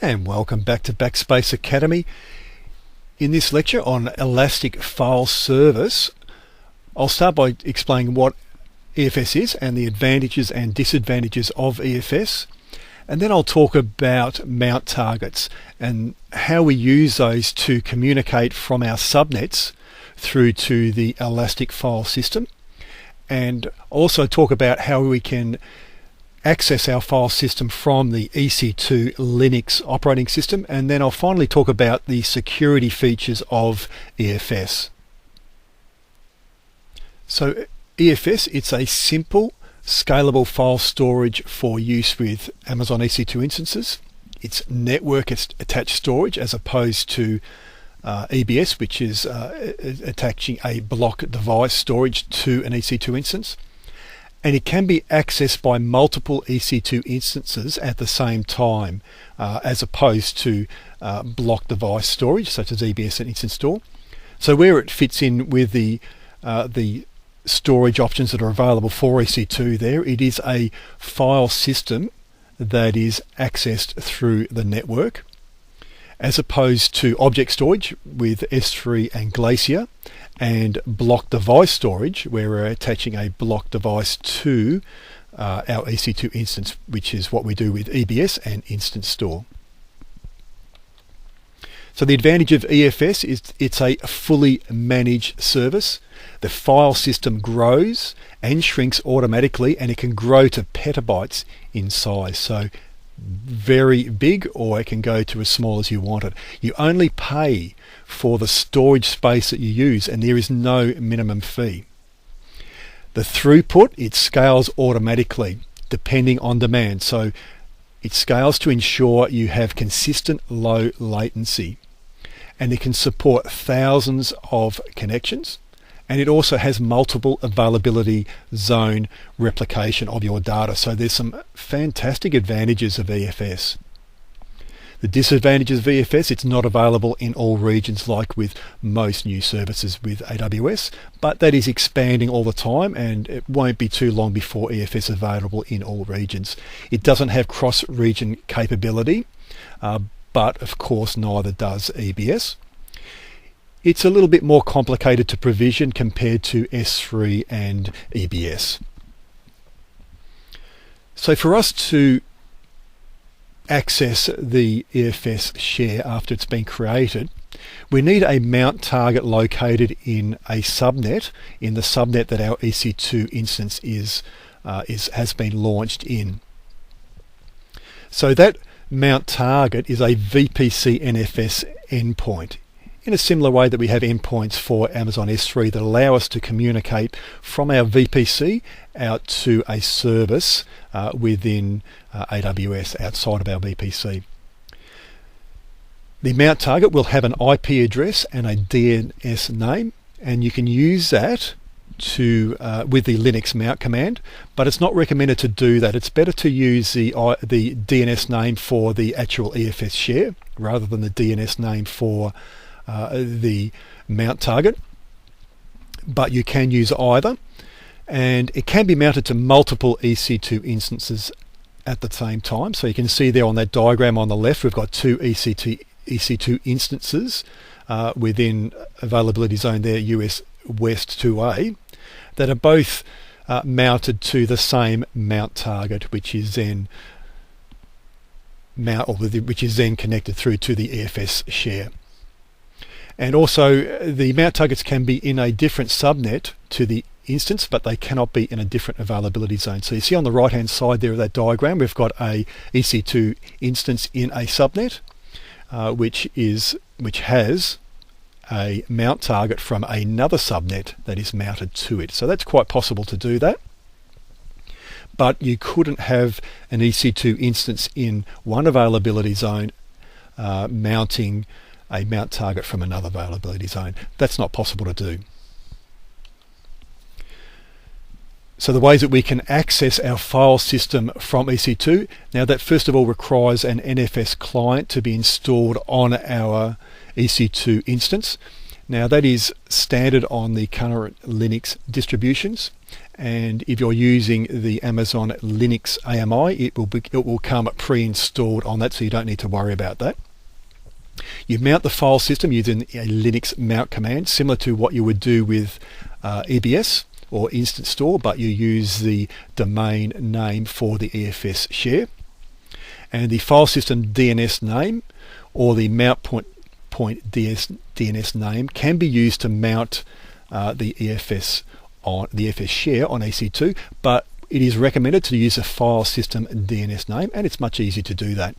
And welcome back to Backspace Academy. In this lecture on Elastic File Service, I'll start by explaining what EFS is and the advantages and disadvantages of EFS. And then I'll talk about mount targets and how we use those to communicate from our subnets through to the Elastic file system. And also talk about how we can access our file system from the EC2 Linux operating system, and then I'll finally talk about the security features of EFS. So EFS, it's a simple, scalable file storage for use with Amazon EC2 instances. It's network attached storage as opposed to EBS, which is attaching a block device storage to an EC2 instance. And it can be accessed by multiple EC2 instances at the same time, as opposed to block device storage such as EBS and Instant Store. So where it fits in with the storage options that are available for EC2 there, it is a file system that is accessed through the network, as opposed to object storage with S3 and Glacier, and block device storage where we're attaching a block device to our EC2 instance, which is what we do with EBS and Instant Store. So the advantage of EFS is it's a fully managed service. The file system grows and shrinks automatically, and it can grow to petabytes in size. So very big, or it can go to as small as you want it. You only pay for the storage space that you use, and there is no minimum fee. The throughput, it scales automatically depending on demand. So it scales to ensure you have consistent low latency, and it can support thousands of connections. And it also has multiple availability zone replication of your data. So there's some fantastic advantages of EFS. The disadvantages of EFS, it's not available in all regions like with most new services with AWS, but that is expanding all the time, and it won't be too long before EFS is available in all regions. It doesn't have cross-region capability, but of course neither does EBS. It's a little bit more complicated to provision compared to S3 and EBS. So for us to access the EFS share after it's been created, we need a mount target located in a subnet, in the subnet that our EC2 instance has been launched in. So that mount target is a VPC NFS endpoint, in a similar way that we have endpoints for Amazon S3 that allow us to communicate from our VPC out to a service within AWS outside of our VPC. The mount target will have an IP address and a DNS name, and you can use that with the Linux mount command, but it's not recommended to do that. It's better to use the DNS name for the actual EFS share rather than the DNS name for the mount target, but you can use either, and it can be mounted to multiple EC2 instances at the same time. So you can see there on that diagram on the left, we've got two EC2 instances within availability zone there, US West 2A, that are both mounted to the same mount target, which is then connected through to the EFS share. And also the mount targets can be in a different subnet to the instance, but they cannot be in a different availability zone. So you see on the right hand side there of that diagram, we've got a EC2 instance in a subnet, which has a mount target from another subnet that is mounted to it. So that's quite possible to do that. But you couldn't have an EC2 instance in one availability zone mounting a mount target from another availability zone. That's not possible to do. So the ways that we can access our file system from EC2, now that first of all requires an NFS client to be installed on our EC2 instance. Now that is standard on the current Linux distributions, and if you're using the Amazon Linux AMI, it will come pre-installed on that, so you don't need to worry about that. You mount the file system using a Linux mount command, similar to what you would do with EBS or Instant Store, but you use the domain name for the EFS share. And the file system DNS name or the mount point DNS name can be used to mount the EFS share on EC2, but it is recommended to use a file system DNS name, and it's much easier to do that.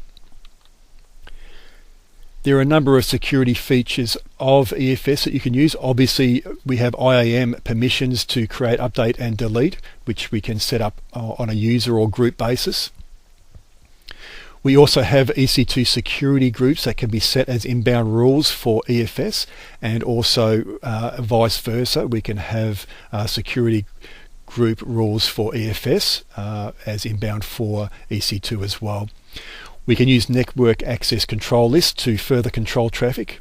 There are a number of security features of EFS that you can use. Obviously, we have IAM permissions to create, update and delete, which we can set up on a user or group basis. We also have EC2 security groups that can be set as inbound rules for EFS, and also vice versa. We can have security group rules for EFS as inbound for EC2 as well. We can use network access control lists to further control traffic.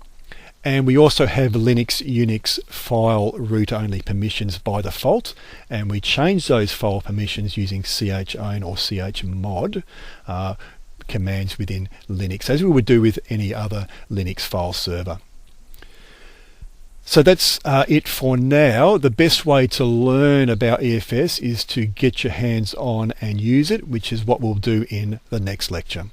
And we also have Linux Unix file root only permissions by default, and we change those file permissions using chown or chmod commands within Linux, as we would do with any other Linux file server. So that's it for now. The best way to learn about EFS is to get your hands on and use it, which is what we'll do in the next lecture.